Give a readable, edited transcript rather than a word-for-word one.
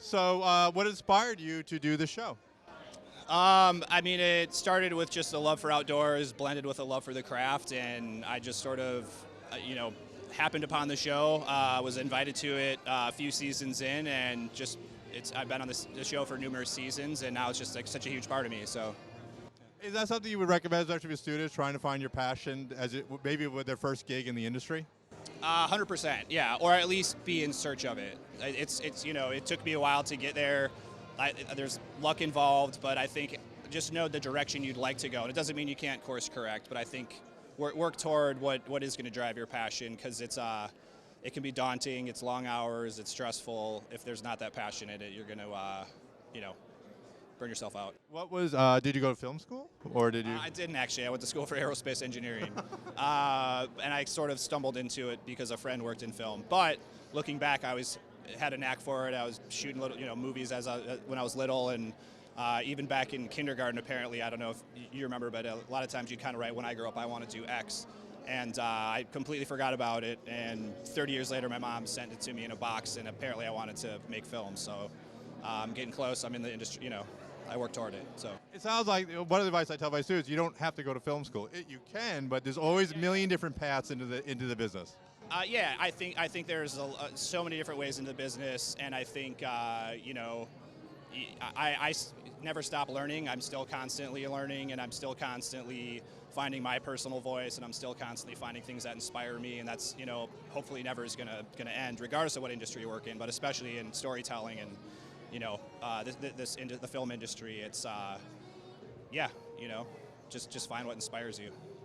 So, what inspired you to do the show? I mean, it started with just a love for outdoors, blended with a love for the craft, and I just sort of, happened upon the show. Was invited to it a few seasons in, and just I've been on the show for numerous seasons, and now it's just like such a huge part of me. So. Is that something you would recommend, especially with students trying to find your passion, as maybe with their first gig in the industry? 100%, yeah, or at least be in search of it. It's it took me a while to get there. There's luck involved, but I think just know the direction you'd like to go. And it doesn't mean you can't course correct, but I think work toward what is going to drive your passion, because it can be daunting. It's long hours. It's stressful. If there's not that passion in it, you're going to burn yourself out. What was? Did you go to film school, or did you? I didn't actually. I went to school for aerospace engineering, and I sort of stumbled into it because a friend worked in film. But looking back, I had a knack for it. I was shooting little, movies when I was little, and even back in kindergarten. Apparently, I don't know if you remember, but a lot of times you kind of write, "When I grow up, I want to do X," and I completely forgot about it. And 30 years later, my mom sent it to me in a box, and apparently, I wanted to make films. So I'm getting close. I'm in the industry. I work toward it. So It sounds like one of the advice I tell my students: you don't have to go to film school. You can, but there's always a million different paths into the business. Yeah, I think there's so many different ways into the business, and I think I never stop learning. I'm still constantly learning, and I'm still constantly finding my personal voice, and I'm still constantly finding things that inspire me, and that's hopefully never is gonna end, regardless of what industry you work in, but especially in storytelling and the film industry. It's just find what inspires you.